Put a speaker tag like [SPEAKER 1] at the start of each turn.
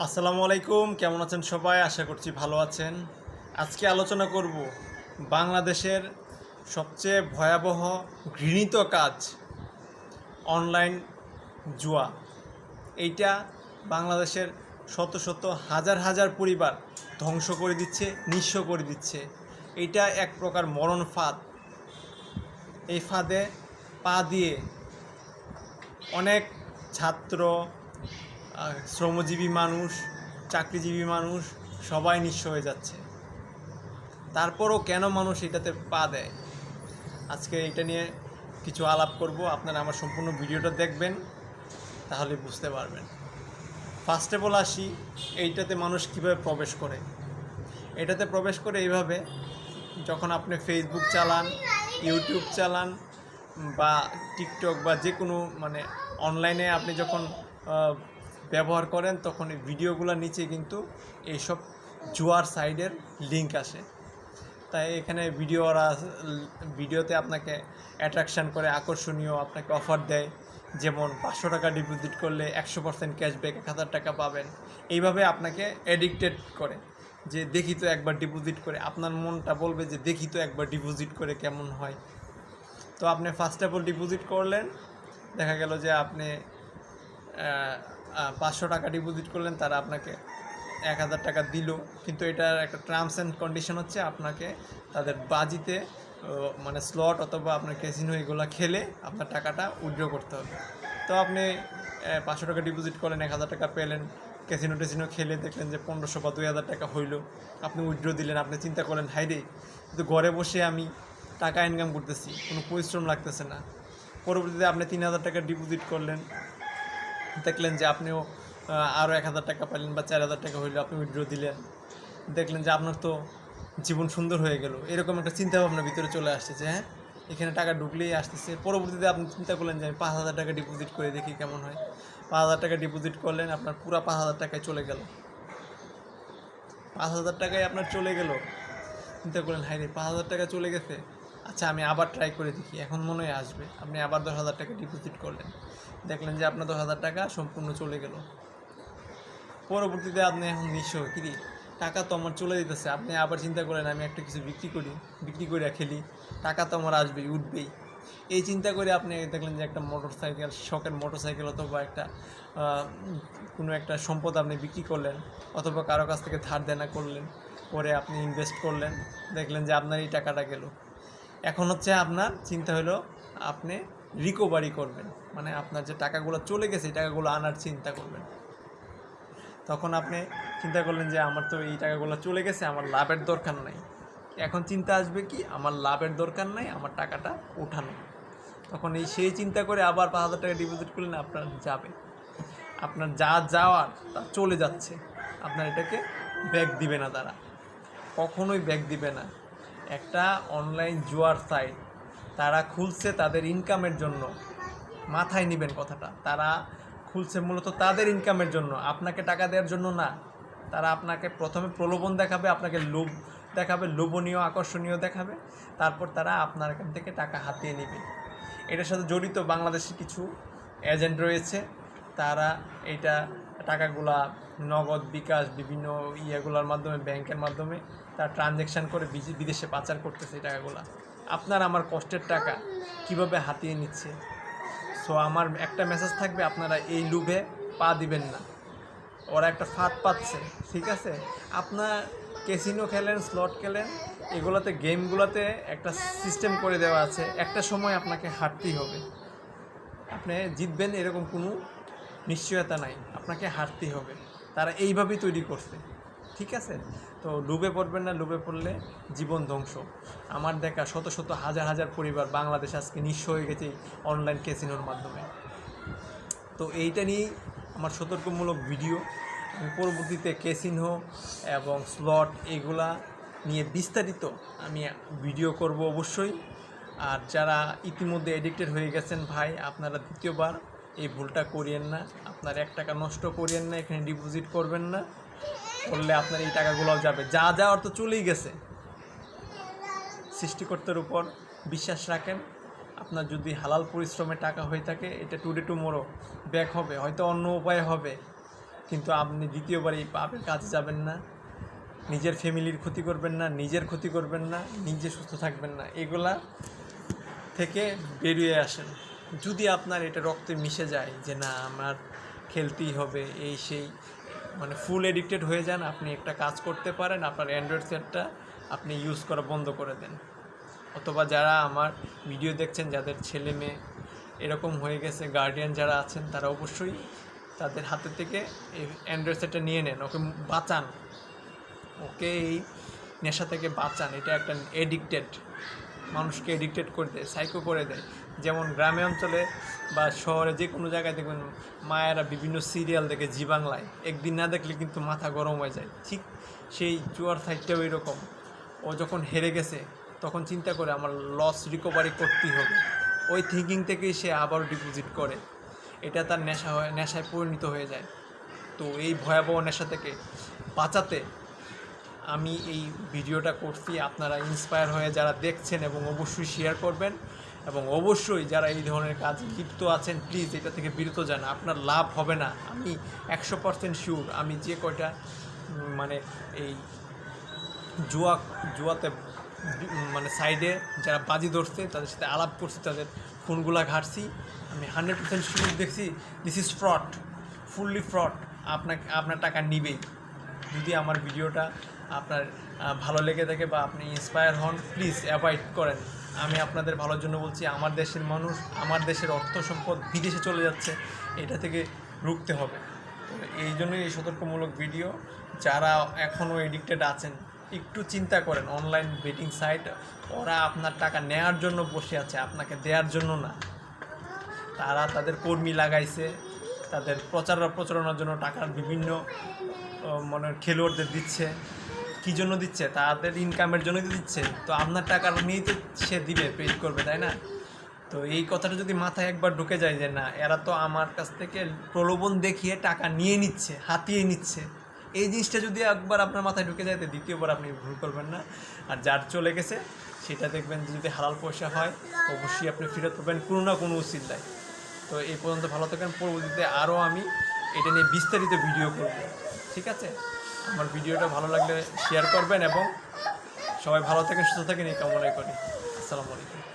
[SPEAKER 1] আসসালামু আলাইকুম, কেমন আছেন সবাই? আশা করছি ভালো আছেন। আজকে আলোচনা করব বাংলাদেশের সবচেয়ে ভয়াবহ ঘৃণিত কাজ, অনলাইন জুয়া। এইটা বাংলাদেশের শত শত হাজার হাজার পরিবার ধ্বংস করে দিচ্ছে, নিঃস্ব করে দিচ্ছে। এইটা এক প্রকার মরণ ফাঁদ। এই ফাঁদে পা দিয়ে অনেক ছাত্র, শ্রমজীবী মানুষ, চাকরিজীবী মানুষ সবাই নিঃস্ব হয়ে যাচ্ছে। তারপরও কেন মানুষ এটাতে পা দেয়? আজকে এটা নিয়ে কিছু আলাপ করব। আপনারা আমার সম্পূর্ণ ভিডিওটা দেখবেন, তাহলে বুঝতে পারবেন। ফার্স্ট অফ অল আসি, এইটাতে মানুষ কীভাবে প্রবেশ করে। এটাতে প্রবেশ করে এইভাবে, যখন আপনি ফেসবুক চালান, ইউটিউব চালান বা টিকটক বা যে কোনো অনলাইনে আপনি যখন ব্যবহার করেন, তখন এই ভিডিওগুলোর নিচে কিন্তু এইসব জুয়ার সাইডের লিঙ্ক আসে। তাই এখানে ভিডিওতে আপনাকে অ্যাট্রাকশান করে, আকর্ষণীয় আপনাকে অফার দেয়, যেমন 500 টাকা ডিপোজিট করলে 100% ক্যাশব্যাক, 1000 টাকা পাবেন। এইভাবে আপনাকে অ্যাডিক্টেড করে যে দেখি তো একবার ডিপোজিট করে। আপনার মনটা বলবে যে দেখি তো একবার ডিপোজিট করে কেমন হয়। তো আপনি ফার্স্ট অফ অল ডিপোজিট করলেন, দেখা গেল যে আপনি 500 টাকা ডিপোজিট করলেন, তারা আপনাকে 1000 টাকা দিল। কিন্তু এটার একটা টার্মস অ্যান্ড কন্ডিশন হচ্ছে, আপনাকে তাদের বাজিতে স্লট অথবা আপনার ক্যাসিনো এগুলো খেলে আপনার টাকাটা উইথড্র করতে হবে। তো আপনি 500 টাকা ডিপোজিট করলেন, 1000 টাকা পেলেন, ক্যাসিনো খেলে দেখলেন যে 1500 বা 2000 টাকা হইলো। আপনি উইথড্র দিলেন, আপনি চিন্তা করলেন হাই রে, কিন্তু ঘরে বসে আমি টাকা ইনকাম করতেছি, কোনো পরিশ্রম লাগতেছে না। পরবর্তীতে আপনি 3000 টাকা ডিপোজিট করলেন, দেখলেন যে আপনিও আরও 1000 টাকা পেলেন বা 4000 টাকা হইলো, আপনি উইথড্র দিলেন, দেখলেন যে আপনার তো জীবন সুন্দর হয়ে গেল। এরকম একটা চিন্তাভাবনা ভিতরে চলে আসছে যে হ্যাঁ, এখানে টাকা ঢুকলেই আসতেছে। পরবর্তীতে আপনি চিন্তা করলেন যে আমি 5000 টাকা ডিপোজিট করে দেখি কেমন হয়। 5000 টাকা ডিপোজিট করলেন, আপনার পুরো 5000 টাকায় চলে গেল। 5000 টাকায় আপনার চলে গেল, চিন্তা করলেন হাই রে, 5000 টাকা চলে গেছে, আচ্ছা আমি আবার ট্রাই করে দেখি, এখন মনে হয় আসবে। আপনি আবার 10,000 টাকা ডিপোজিট করলেন, দেখলেন যে আপনার 10,000 টাকা সম্পূর্ণ চলে গেল। পরবর্তীতে আপনি এখন নিঃস্ব, কিরি টাকা তো আমার চলে যেতেছে। আপনি আবার চিন্তা করেন আমি একটা কিছু বিক্রি করে খেলি, টাকা তো আমার আসবেই, উঠবেই। এই চিন্তা করে আপনি দেখলেন যে একটা মোটরসাইকেল, শখের মোটরসাইকেল অথবা একটা কোনো একটা সম্পদ আপনি বিক্রি করলেন, অথবা কারো কাছ থেকে ধার দেনা করলেন, করে আপনি ইনভেস্ট করলেন, দেখলেন যে আপনার এই টাকাটা গেল। এখন হচ্ছে আপনার চিন্তা হলো আপনি রিকভারি করবেন, আপনার যে টাকাগুলো চলে গেছে এই টাকাগুলো আনার চিন্তা করবেন। তখন আপনি চিন্তা করলেন যে আমার তো এই টাকাগুলো চলে গেছে, আমার লাভের দরকার নাই। এখন চিন্তা আসবে কি, আমার লাভের দরকার নাই, আমার টাকাটা ওঠানো। তখন সেই চিন্তা করে আবার 5000 টাকা ডিপোজিট করলেন, আপনার যাবে, আপনার যা যাওয়ার তা চলে যাচ্ছে। আপনার এটাকে ব্যাক দিবে না, তারা কখনোই ব্যাক দিবে না। একটা অনলাইন জুয়ার সাইট তারা খুলছে তাদের ইনকামের জন্য, মাথায় নেবেন কথাটা। তারা খুলছে মূলত তাদের ইনকামের জন্য, আপনাকে টাকা দেওয়ার জন্য না। তারা আপনাকে প্রথমে প্রলোভন দেখাবে, আপনাকে লোভ দেখাবে, লোভনীয় আকর্ষণীয় দেখাবে, তারপর তারা আপনার এখান থেকে টাকা হাতিয়ে নেবে। এটার সাথে জড়িত বাংলাদেশের কিছু এজেন্ট রয়েছে, তারা এটা টাকাগুলা নগদ, বিকাশ, বিভিন্ন ইয়েগুলোর মাধ্যমে, ব্যাংকের মাধ্যমে তারা ট্রানজ্যাকশান করে বিদেশে পাচার করতেছে এই টাকাগুলা। আপনার আমার কষ্টের টাকা কিভাবে হাতিয়ে নিচ্ছে। সো আমার একটা মেসেজ থাকবে, আপনারা এই লুভে পা দিবেন না। ওরা একটা ফাঁদ পাচ্ছে, ঠিক আছে? আপনার ক্যাসিনো খেলেন, স্লট খেলেন, এগুলোতে, গেমগুলোতে একটা সিস্টেম করে দেওয়া আছে, একটা সময় আপনাকে হারতেই হবে। আপনি জিতবেন এরকম কোনো নিশ্চয়তা নাই, আপনাকে হারতেই হবে। তারা এইভাবেই তৈরি করছে, ঠিক আছে? তো ডুবে পড়বেন না, ডুবে পড়লে জীবন ধ্বংস। আমার দেখা শত শত হাজার হাজার পরিবার বাংলাদেশ আজকে নিঃস্ব হয়ে গেছে অনলাইন ক্যাসিনোর মাধ্যমে। তো এইটা নিয়েই আমার সতর্কমূলক ভিডিও। আমি পরবর্তীতে ক্যাসিনো এবং স্লট এগুলা নিয়ে বিস্তারিত আমি ভিডিও করব অবশ্যই। আর যারা ইতিমধ্যে এডিক্টেড হয়ে গেছেন ভাই, আপনারা দ্বিতীয়বার এই ভুলটা করিয়েন না। আপনার 1 টাকা নষ্ট করিয়েন না, এখানে ডিপোজিট করবেন না, করলে আপনার এই টাকাগুলোও যাবে। যা যাওয়ার তো চলেই গেছে। সৃষ্টিকর্তার উপর বিশ্বাস রাখেন। আপনার যদি হালাল পরিশ্রমে টাকা হয়ে থাকে, এটা টুডে টুমোরো ব্যাক হবে, হয়তো অন্য উপায়ে হবে, কিন্তু আপনি দ্বিতীয়বার এই পাপের কাজে যাবেন না, নিজের ফ্যামিলির ক্ষতি করবেন না, নিজের ক্ষতি করবেন না, নিজে সুস্থ থাকবেন না, এগুলা থেকে বেরিয়ে আসেন। যদি আপনার এটা রক্তে মিশে যায় যে না আমার খেলতেই হবে এই সেই, মানে ফুল এডিক্টেড হয়ে যান, আপনি একটা কাজ করতে পারেন, আপনার অ্যান্ড্রয়েড সেটটা আপনি ইউজ করা বন্ধ করে দেন। অথবা যারা আমার ভিডিও দেখছেন, যাদের ছেলে মেয়ে এরকম হয়ে গেছে, গার্ডিয়ান যারা আছেন, তারা অবশ্যই তাদের হাতে থেকে এই অ্যান্ড্রয়েড সেটটা নিয়ে নেন, ওকে বাঁচান, ওকে এই নেশা থেকে বাঁচান। এটা একটা এডিক্টেড, মানুষকে এডিক্টেড করে দেয়, সাইকো করে দেয়। যেমন গ্রামে অঞ্চলে বা শহরে যে কোনো জায়গায় দেখবেন মায়েরা বিভিন্ন সিরিয়াল দেখে জি বাংলায়, একদিন না দেখলে কিন্তু মাথা গরম হয়ে যায়। ঠিক সেই জুয়ার সাইডটাও এরকম, ও যখন হেরে গেছে তখন চিন্তা করে আমার লস রিকভারি করতেই হবে, ওই থিঙ্কিং থেকেই সে আবারও ডিপোজিট করে, এটা তার নেশায় পরিণত হয়ে যায়। তো এই ভয়াবহ নেশা থেকে বাঁচাতে আমি এই ভিডিওটা করছি। আপনারা ইন্সপায়ার হয়ে যারা দেখছেন এবং অবশ্যই শেয়ার করবেন, এবং অবশ্যই যারা এই ধরনের কাজে লিপ্ত আছেন প্লিজ এটা থেকে বিরত যান, আপনার লাভ হবে না, আমি 100% শিওর। আমি যে কয়টা মানে এই জুয়াতে মানে সাইডে যারা বাজি ধরছে তাদের সাথে আলাপ করছি, তাদের ফোনগুলা ঘাটছি, আমি 100% শিওর দেখছি this is fraud, fully fraud. আপনার টাকা নিবেই। যদি আমার ভিডিওটা আপনার ভালো লেগে থাকে বা আপনি ইন্সপায়ার হন, প্লিজ অ্যাভয়েড করেন। আমি আপনাদের ভালোর জন্য বলছি, আমার দেশের মানুষ, আমার দেশের অর্থ সম্পদ বিদেশে চলে যাচ্ছে, এটা থেকে রুখতে হবে। তো এই জন্যই এই সতর্কমূলক ভিডিও। যারা এখনও এডিক্টেড আছেন একটু চিন্তা করেন, অনলাইন বেটিং সাইট, ওরা আপনার টাকা নেওয়ার জন্য বসে আছে, আপনাকে দেওয়ার জন্য না। তারা তাদের কর্মী লাগাইছে, তাদের প্রচারণার জন্য টাকার বিভিন্ন মানে খেলোয়াড়দের দিচ্ছে। কী জন্য দিচ্ছে? তাদের ইনকামের জন্যই তো দিচ্ছে। তো আপনার টাকা নিয়েই তো সে দিবে, পেড করবে, তাই না? তো এই কথাটা যদি মাথায় একবার ঢুকে যায় যে না, এরা তো আমার কাছ থেকে প্রলোভন দেখিয়ে টাকা নিয়ে নিচ্ছে, হাতিয়ে নিচ্ছে, এই জিনিসটা যদি একবার আপনার মাথায় ঢুকে যায় তো দ্বিতীয়বার আপনি ভুল করবেন না। আর যার চলে গেছে সেটা দেখবেন যদি হালাল পয়সা হয় অবশ্যই আপনি ফেরত পাবেন কোনো না কোনো উসিলায়। তো এই পর্যন্ত ভালো থাকেন, পরবর্তীতে আরও আমি এটা নিয়ে বিস্তারিত ভিডিও করব, ঠিক আছে? আমার ভিডিওটা ভালো লাগলে শেয়ার করবেন এবং সবাই ভালো থাকেন, সুস্থ থাকেন এই কামনাই করি। আসসালামু আলাইকুম।